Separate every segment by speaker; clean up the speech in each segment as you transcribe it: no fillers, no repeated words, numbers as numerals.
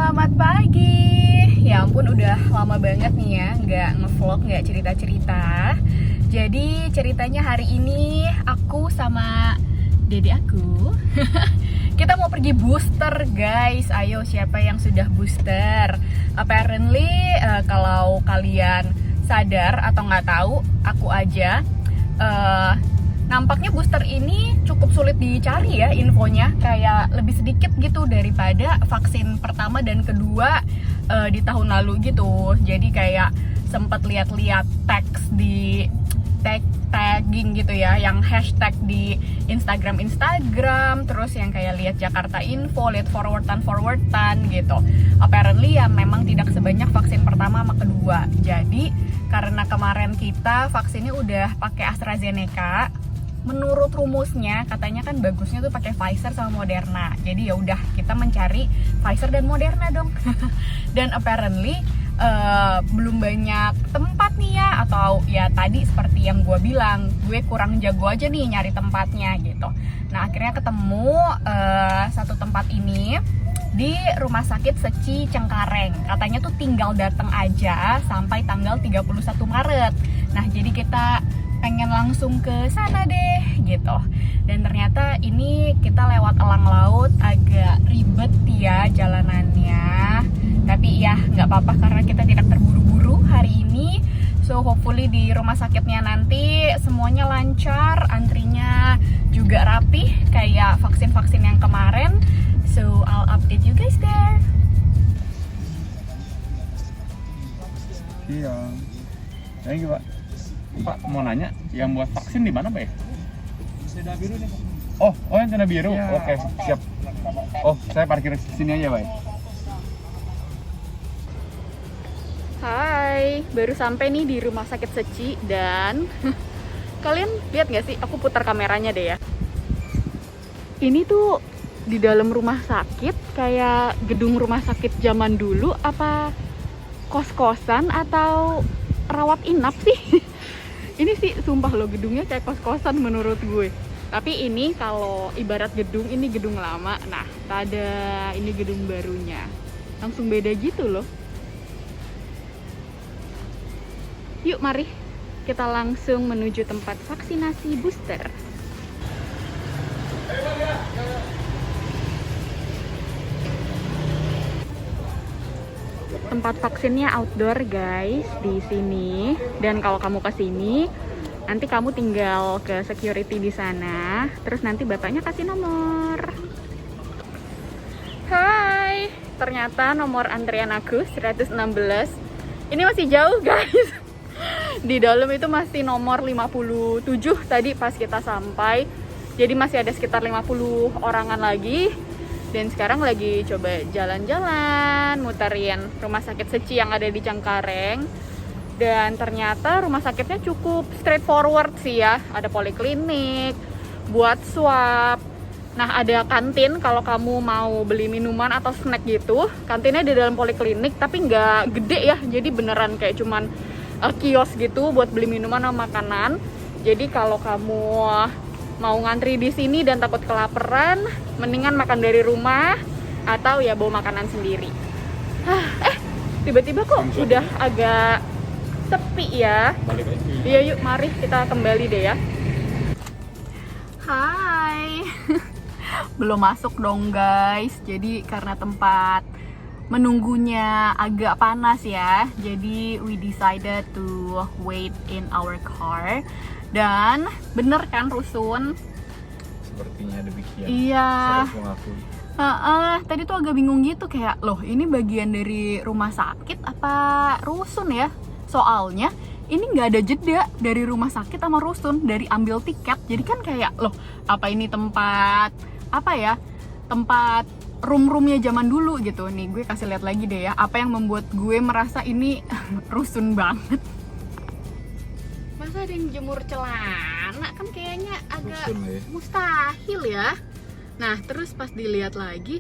Speaker 1: Selamat pagi. Ya ampun, udah lama banget nih ya nggak ngevlog, nggak cerita-cerita. Jadi ceritanya hari ini aku sama dede aku kita mau pergi booster guys. Ayo, siapa yang sudah booster? Apparently kalau kalian sadar atau nggak tahu, aku aja nampaknya booster ini cukup sulit dicari ya infonya, kayak lebih sedikit gitu daripada vaksin pertama dan kedua di tahun lalu gitu. Jadi kayak sempat lihat-lihat teks di tagging gitu ya, yang hashtag di Instagram, terus yang kayak lihat Jakarta Info, lihat forwardan gitu. Apparently ya memang tidak sebanyak vaksin pertama sama kedua. Jadi karena kemarin kita vaksinnya udah pakai AstraZeneca, menurut rumusnya katanya kan bagusnya tuh pakai Pfizer sama Moderna. Jadi ya udah kita mencari Pfizer dan Moderna dong. Dan apparently belum banyak tempat nih ya, atau ya tadi seperti yang gue bilang, gue kurang jago aja nih nyari tempatnya gitu. Nah akhirnya ketemu satu tempat ini di Rumah Sakit Seci Cengkareng. Katanya tuh tinggal datang aja sampai tanggal 31 Maret. Nah jadi kita pengen langsung ke sana deh gitu. Dan ternyata ini kita lewat elang laut, agak ribet ya jalanannya. Tapi ya nggak apa-apa karena kita tidak terburu-buru hari ini. So hopefully di rumah sakitnya nanti semuanya lancar, antrinya juga rapih kayak vaksin-vaksin yang kemarin. So I'll update you guys there.
Speaker 2: Iya. Thank you, Pak. Pak, mau nanya, yang buat vaksin di mana, Pak ya?
Speaker 3: Tenda biru nih, Pak.
Speaker 2: Oh, yang tenda biru.
Speaker 3: Ya.
Speaker 2: Oke, siap. Oh, saya parkir sini aja, Pak.
Speaker 1: Hai, baru sampai nih di Rumah Sakit Seci. Dan kalian lihat nggak sih? Aku putar kameranya deh ya. Ini tuh di dalam rumah sakit, kayak gedung rumah sakit zaman dulu, apa kos-kosan atau rawat inap sih? Ini sih sumpah loh, gedungnya kayak kos-kosan menurut gue. Tapi ini kalau ibarat gedung, ini gedung lama. Nah, tada ini gedung barunya. Langsung beda gitu loh. Yuk mari kita langsung menuju tempat vaksinasi booster. Tempat vaksinnya outdoor guys di sini. Dan kalau kamu ke sini, nanti kamu tinggal ke security di sana. Terus nanti bapaknya kasih nomor. Hai, ternyata nomor antrian aku 116. Ini masih jauh guys. Di dalam itu masih nomor 57 tadi pas kita sampai. Jadi masih ada sekitar 50 orangan lagi. Dan sekarang lagi coba jalan-jalan, muterin Rumah Sakit Seci yang ada di Cengkareng. Dan ternyata rumah sakitnya cukup straightforward sih ya. Ada poliklinik, buat swab. Nah ada kantin kalau kamu mau beli minuman atau snack gitu. Kantinnya di dalam poliklinik tapi nggak gede ya. Jadi beneran kayak cuman kios gitu buat beli minuman sama makanan. Jadi kalau kamu mau ngantri di sini dan takut kelaparan, mendingan makan dari rumah atau ya bawa makanan sendiri. Tiba-tiba kok udah agak sepi ya.
Speaker 2: Balik aja.
Speaker 1: Iya yuk, mari kita kembali deh ya. Hai. Belum masuk dong guys. Jadi karena tempat menunggunya agak panas ya, jadi we decided to wait in our car. Dan bener kan Rusun?
Speaker 2: Sepertinya demikian.
Speaker 1: Iya.
Speaker 2: Saya harus mengakui.
Speaker 1: Tadi tuh agak bingung gitu, kayak loh ini bagian dari rumah sakit apa rusun ya? Soalnya ini nggak ada jeda dari rumah sakit sama rusun, dari ambil tiket. Jadi kan kayak loh apa ini tempat apa ya? Tempat room-roomnya zaman dulu gitu. Nih gue kasih lihat lagi deh ya, apa yang membuat gue merasa ini rusun banget. Masa ada yang jemur celana, kan kayaknya agak
Speaker 2: Rusun, ya.
Speaker 1: mustahil ya. Nah terus pas dilihat lagi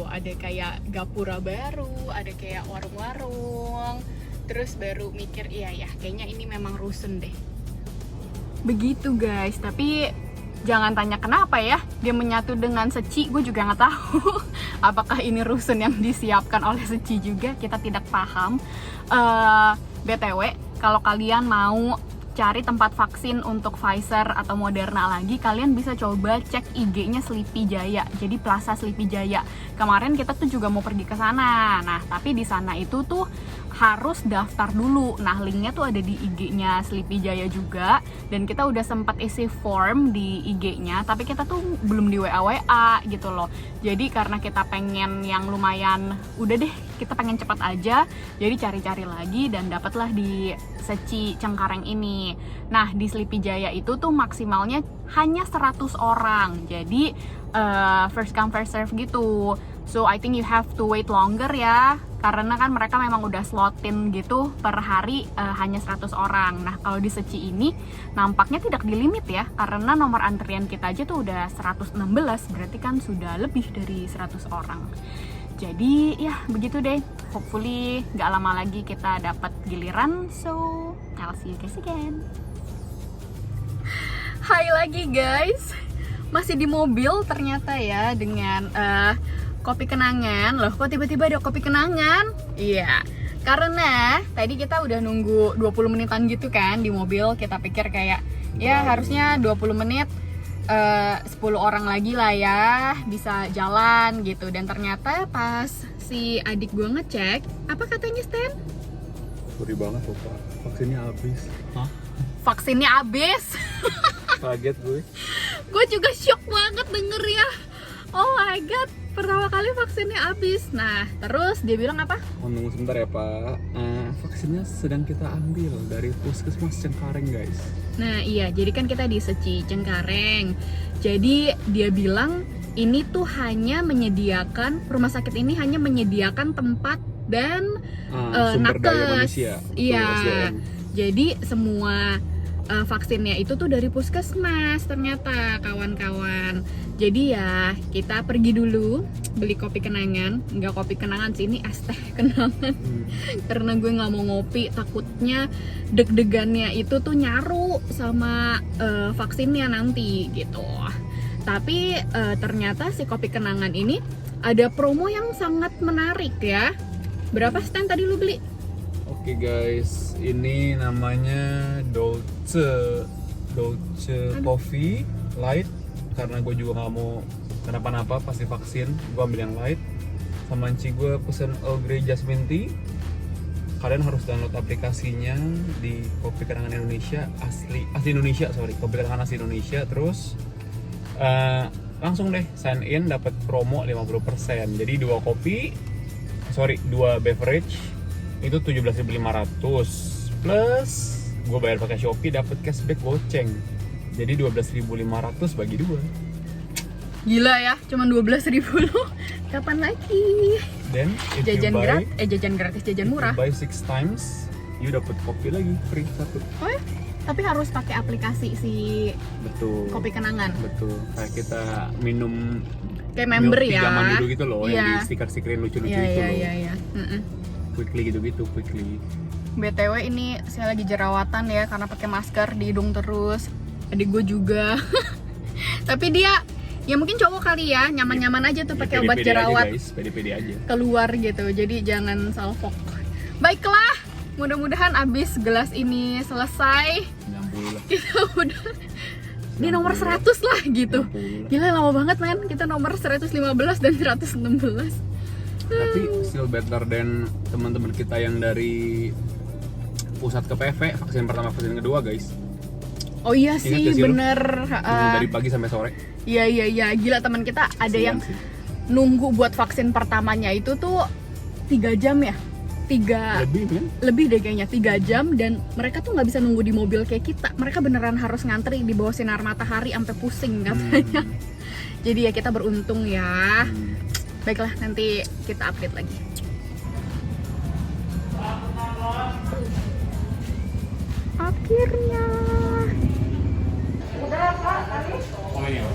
Speaker 1: ada kayak gapura baru, ada kayak warung-warung. Terus baru mikir iya ya kayaknya ini memang rusun deh. Begitu guys. Tapi Jangan tanya kenapa ya, dia menyatu dengan Seci, gue juga nggak tahu. Apakah ini rusun yang disiapkan oleh Seci juga, kita tidak paham. BTW, kalau kalian mau cari tempat vaksin untuk Pfizer atau Moderna lagi, kalian bisa coba cek IG-nya Sleepy Jaya. Jadi Plaza Sleepy Jaya. Kemarin kita tuh juga mau pergi ke sana. Nah, tapi di sana itu tuh harus daftar dulu. Nah, linknya tuh ada di IG-nya Sleepy Jaya juga. Dan kita udah sempat isi form di IG-nya, tapi kita tuh belum di WA gitu loh. Jadi karena kita pengen yang lumayan, udah deh, kita pengen cepat aja. Jadi cari-cari lagi dan dapatlah di Seci Cengkareng ini. Nah, di Sleepy Jaya itu tuh maksimalnya hanya 100 orang. Jadi first come first serve gitu. So I think you have to wait longer ya, karena kan mereka memang udah slotin gitu per hari hanya 100 orang. Nah, kalau di Seci ini nampaknya tidak dilimit ya, karena nomor antrian kita aja tuh udah 116, berarti kan sudah lebih dari 100 orang. Jadi ya begitu deh, hopefully gak lama lagi kita dapat giliran. So I'll see you guys again. Hai lagi guys, masih di mobil ternyata ya dengan kopi kenangan. Loh, kok tiba-tiba ada kopi kenangan? Iya, karena tadi kita udah nunggu 20 menitan gitu kan di mobil. Kita pikir kayak ya harusnya 20 menit 10 orang lagi lah ya bisa jalan gitu. Dan ternyata pas si adik gue ngecek, apa katanya Stan?
Speaker 3: Sorry banget loh Pak, vaksinnya habis. Hah?
Speaker 1: Vaksinnya habis.
Speaker 3: Kaget gue.
Speaker 1: Gue juga shock banget denger ya. Oh my god, pertama kali vaksinnya habis. Nah, terus dia bilang apa?
Speaker 3: Oh, tunggu sebentar ya Pak. Vaksinnya sedang kita ambil dari Puskesmas Cengkareng guys.
Speaker 1: Nah iya, jadi kan kita di Seci Cengkareng. Jadi dia bilang ini tuh hanya menyediakan, rumah sakit ini hanya menyediakan tempat dan
Speaker 3: sumber daya
Speaker 1: nakes.
Speaker 3: manusia.
Speaker 1: Iya.
Speaker 3: SDM.
Speaker 1: Jadi semua vaksinnya itu tuh dari puskesmas ternyata kawan-kawan. Jadi ya kita pergi dulu beli kopi kenangan. Enggak kopi kenangan sih, ini es teh kenangan. Karena gue nggak mau ngopi, takutnya deg-degannya itu tuh nyaru sama vaksinnya nanti gitu. Tapi ternyata si kopi kenangan ini ada promo yang sangat menarik ya. Berapa stand tadi lu beli?
Speaker 3: Oke guys, ini namanya Dolce Coffee Light. Karena gue juga nggak mau kenapa-napa pasti vaksin, gue ambil yang light. Sama Enci gue pesen Earl Grey Jasmine Tea. Kalian harus download aplikasinya di Kopi Kenangan Indonesia, asli Indonesia, Kopi Kenangan asli Indonesia. Terus langsung deh sign in, dapat promo 50%. Jadi 2 beverage itu 17.500 plus gue bayar pakai Shopee, dapat cashback goceng. Jadi 12.500 bagi 2.
Speaker 1: Gila ya, cuma 12.000 loh. Kapan lagi?
Speaker 3: Dan
Speaker 1: jajan gratis, jajan murah.
Speaker 3: If you buy 6 times, you dapat kopi lagi free 1.
Speaker 1: Oh ya? Tapi harus pakai aplikasi si
Speaker 3: Betul.
Speaker 1: Kopi Kenangan.
Speaker 3: Betul. Kayak kita minum
Speaker 1: kayak member
Speaker 3: milk tea
Speaker 1: ya.
Speaker 3: zaman dulu gitu loh,
Speaker 1: Iya.
Speaker 3: yang di stiker-stikerin lucu-lucu
Speaker 1: Iya,
Speaker 3: itu
Speaker 1: iya,
Speaker 3: loh.
Speaker 1: iya, iya.
Speaker 3: Quickly gitu-gitu, quickly.
Speaker 1: BTW ini saya lagi jerawatan ya karena pakai masker di hidung terus. Adik gue juga. Tapi dia ya mungkin cowok kali ya, nyaman-nyaman aja tuh pakai obat jerawat.
Speaker 3: Aja guys, pede-pede aja.
Speaker 1: Keluar gitu. Jadi jangan salfok. Baiklah, mudah-mudahan abis gelas ini selesai.
Speaker 3: 60 lah.
Speaker 1: Kita udah di nomor 100 lah gitu.
Speaker 3: 60 lah.
Speaker 1: Gila lama banget men, kita nomor 115 dan 116.
Speaker 3: Tapi still better than teman-teman kita yang dari pusat ke PV, vaksin pertama, vaksin kedua guys.
Speaker 1: Oh iya
Speaker 3: Ingat
Speaker 1: sih,
Speaker 3: gak sih lu?
Speaker 1: bener.
Speaker 3: Yang dari pagi sampai sore.
Speaker 1: Iya, gila teman kita ada
Speaker 3: Kasian
Speaker 1: yang
Speaker 3: sih.
Speaker 1: nunggu buat vaksin pertamanya itu tuh 3 jam ya.
Speaker 3: Lebih kan?
Speaker 1: Lebih deh kayaknya 3 jam, dan mereka tuh nggak bisa nunggu di mobil kayak kita. Mereka beneran harus ngantri di bawah sinar matahari sampai pusing katanya. Jadi ya kita beruntung ya. Baiklah, nanti kita update lagi. Akhirnya.
Speaker 2: Oh iya.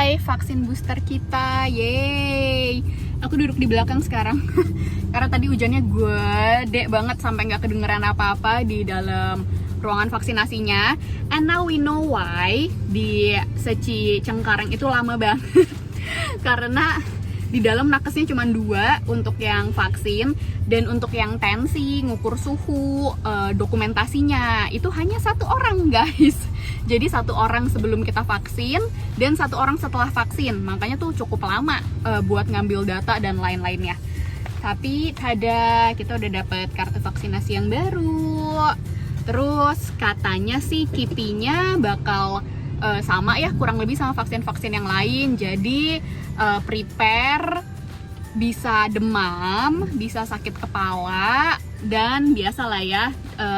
Speaker 1: selesai vaksin booster kita, yeay. Aku duduk di belakang sekarang karena tadi hujannya gede banget sampai nggak kedengeran apa-apa di dalam ruangan vaksinasinya. And now we know why di Seci Cengkareng itu lama banget karena di dalam nakesnya cuma 2 untuk yang vaksin, dan untuk yang tensi, ngukur suhu, dokumentasinya itu hanya 1 orang guys. Jadi 1 orang sebelum kita vaksin dan 1 orang setelah vaksin, makanya tuh cukup lama buat ngambil data dan lain-lainnya. Tapi tada, kita udah dapet kartu vaksinasi yang baru. Terus katanya sih kipinya bakal sama ya, kurang lebih sama vaksin-vaksin yang lain. Jadi prepare, bisa demam, bisa sakit kepala, dan biasa lah ya,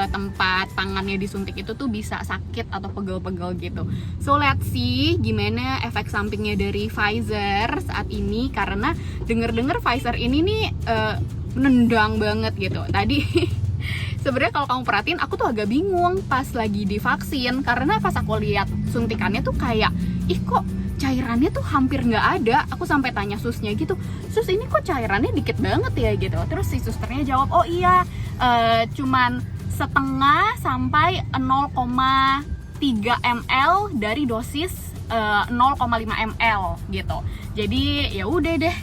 Speaker 1: tempat tangannya disuntik itu tuh bisa sakit atau pegel-pegel gitu. So let's see gimana efek sampingnya dari Pfizer saat ini, karena denger-denger Pfizer ini nih nendang banget gitu. Tadi sebenarnya kalau kamu perhatiin, aku tuh agak bingung pas lagi divaksin, karena pas aku lihat suntikannya tuh kayak, ih kok cairannya tuh hampir nggak ada. Aku sampai tanya susnya gitu, sus ini kok cairannya dikit banget ya gitu. Terus si susternya jawab, oh iya, cuman setengah sampai 0,3 ml dari dosis 0,5 ml gitu. Jadi ya udah deh,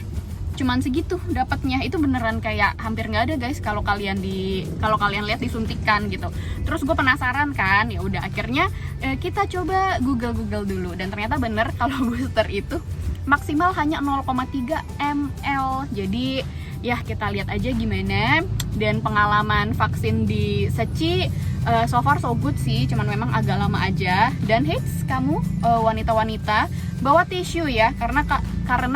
Speaker 1: cuman segitu dapatnya. Itu beneran kayak hampir nggak ada guys kalau kalian lihat disuntikan gitu. Terus gue penasaran kan, ya udah akhirnya kita coba google dulu, dan ternyata bener kalau booster itu maksimal hanya 0,3 ml. Jadi ya kita lihat aja gimana. Dan pengalaman vaksin di Seci so far so good sih, cuman memang agak lama aja. Dan hits kamu wanita-wanita bawa tisu ya, karena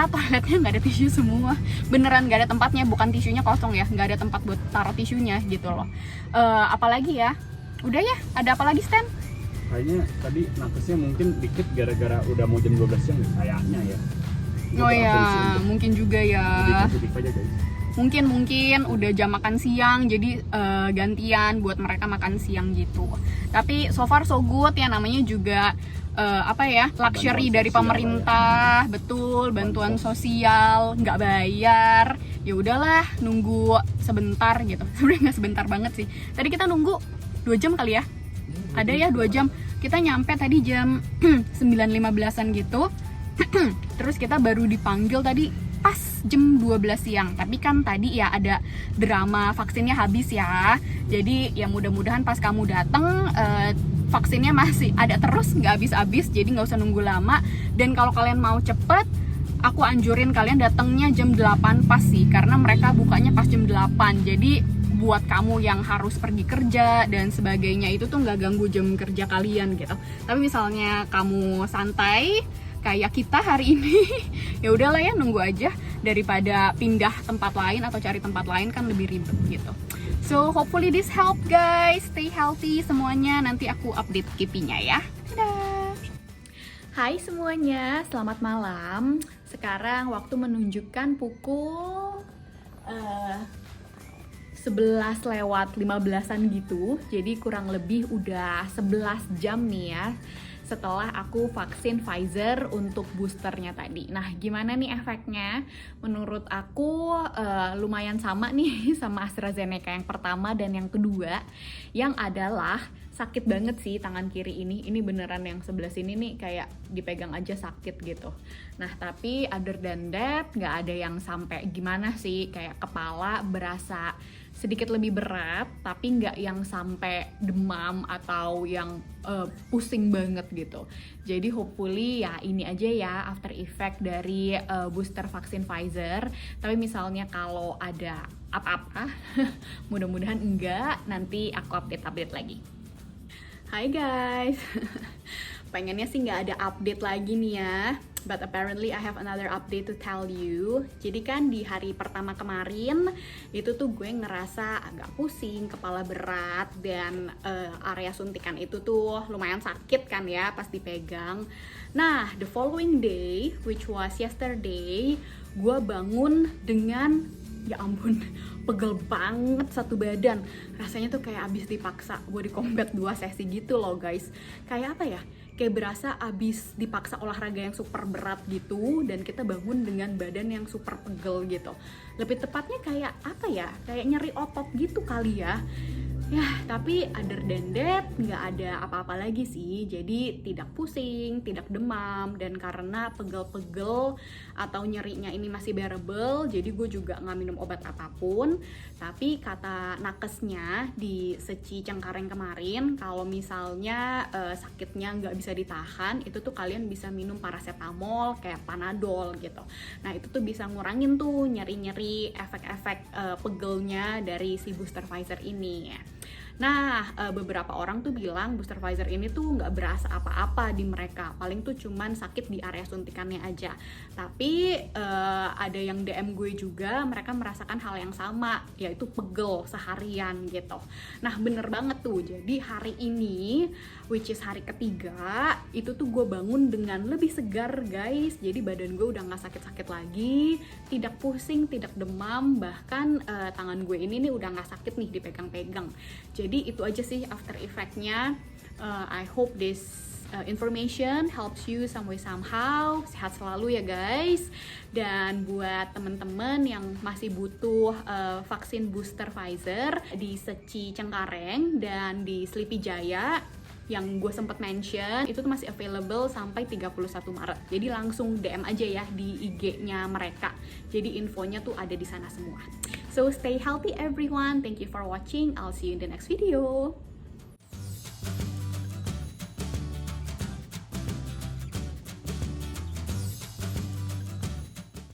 Speaker 1: toiletnya nggak ada tisu semua, beneran nggak ada tempatnya, bukan tisunya kosong ya, nggak ada tempat buat taruh tisunya gitu loh. Apalagi ya, udah ya, ada apa lagi Stan?
Speaker 3: Kayaknya tadi nakesnya mungkin dikit gara-gara udah mau jam 12 siang kayaknya ya.
Speaker 1: Oh ya, mungkin juga ya.
Speaker 3: Jadi positif aja guys.
Speaker 1: Mungkin udah jam makan siang, jadi gantian buat mereka makan siang gitu. Tapi so far so good ya, namanya juga luxury
Speaker 3: Bantuan
Speaker 1: dari
Speaker 3: sosial
Speaker 1: pemerintah, betul, bantuan sosial, nggak bayar. Ya udahlah, nunggu sebentar gitu. Sebenarnya nggak sebentar banget sih. Tadi kita nunggu 2 jam kali ya. Ada ya 2 jam. Kita nyampe tadi jam 9.15an gitu. Terus kita baru dipanggil tadi pas jam 12 siang. Tapi kan tadi ya ada drama vaksinnya habis ya. Jadi ya mudah-mudahan pas kamu datang vaksinnya masih ada terus, nggak habis-habis. Jadi nggak usah nunggu lama. Dan kalau kalian mau cepet, aku anjurin kalian datangnya jam 8 pas sih, karena mereka bukanya pas jam 8. Jadi buat kamu yang harus pergi kerja dan sebagainya itu tuh nggak ganggu jam kerja kalian gitu. Tapi misalnya kamu santai kayak kita hari ini, ya udahlah ya, nunggu aja daripada pindah tempat lain atau cari tempat lain, kan lebih ribet gitu. So hopefully this help guys, stay healthy semuanya. Nanti aku update KP-nya ya. Dadah. Hai semuanya, selamat malam. Sekarang waktu menunjukkan pukul 11 lewat 15an gitu. Jadi kurang lebih udah 11 jam nih ya setelah aku vaksin Pfizer untuk boosternya tadi. Nah, gimana nih efeknya? Menurut aku lumayan sama nih sama AstraZeneca yang pertama dan yang kedua, yang adalah sakit banget sih tangan kiri ini. Ini beneran yang sebelah sini nih kayak dipegang aja sakit gitu. Nah, tapi other than that, nggak ada yang sampai gimana sih, kayak kepala berasa sedikit lebih berat, tapi nggak yang sampai demam atau yang pusing banget gitu. Jadi hopefully ya ini aja ya after effect dari booster vaksin Pfizer. Tapi misalnya kalau ada apa-apa, mudah-mudahan enggak, nanti aku update lagi. Hai guys, pengennya sih nggak ada update lagi nih ya, but apparently I have another update to tell you. Jadi kan di hari pertama kemarin itu tuh gue ngerasa agak pusing, kepala berat, dan area suntikan itu tuh lumayan sakit kan ya pas dipegang. Nah, the following day, which was yesterday, gue bangun dengan, ya ampun, pegel banget satu badan. Rasanya tuh kayak abis dipaksa body combat 2 sesi gitu loh guys. Kayak apa ya? Kayak berasa abis dipaksa olahraga yang super berat gitu, dan kita bangun dengan badan yang super pegel gitu. Lebih tepatnya kayak apa ya? Kayak nyeri otot gitu kali ya. Ya, tapi other than that, nggak ada apa-apa lagi sih. Jadi tidak pusing, tidak demam, dan karena pegel-pegel atau nyerinya ini masih bearable, jadi gue juga nggak minum obat apapun. Tapi kata nakesnya di Seci Cengkareng kemarin, kalau misalnya sakitnya nggak bisa ditahan, itu tuh kalian bisa minum paracetamol kayak Panadol gitu. Nah itu tuh bisa ngurangin tuh nyeri-nyeri efek-efek pegelnya dari si Booster Pfizer ini ya. Nah, beberapa orang tuh bilang booster Pfizer ini tuh nggak berasa apa-apa di mereka, paling tuh cuman sakit di area suntikannya aja. Tapi ada yang DM gue juga, mereka merasakan hal yang sama, yaitu pegel seharian gitu. Nah, bener banget tuh. Jadi hari ini, which is hari ketiga, itu tuh gue bangun dengan lebih segar guys. Jadi badan gue udah nggak sakit-sakit lagi, tidak pusing, tidak demam, bahkan tangan gue ini nih udah nggak sakit nih dipegang-pegang. Jadi itu aja sih after effect-nya. I hope this information helps you some way somehow. Sehat selalu ya guys. Dan buat temen-temen yang masih butuh vaksin booster Pfizer di Seci Cengkareng dan di Sleepy Jaya yang gue sempat mention, itu tuh masih available sampai 31 Maret. Jadi langsung DM aja ya di IG-nya mereka. Jadi infonya tuh ada di sana semua. So stay healthy everyone. Thank you for watching. I'll see you in the next video.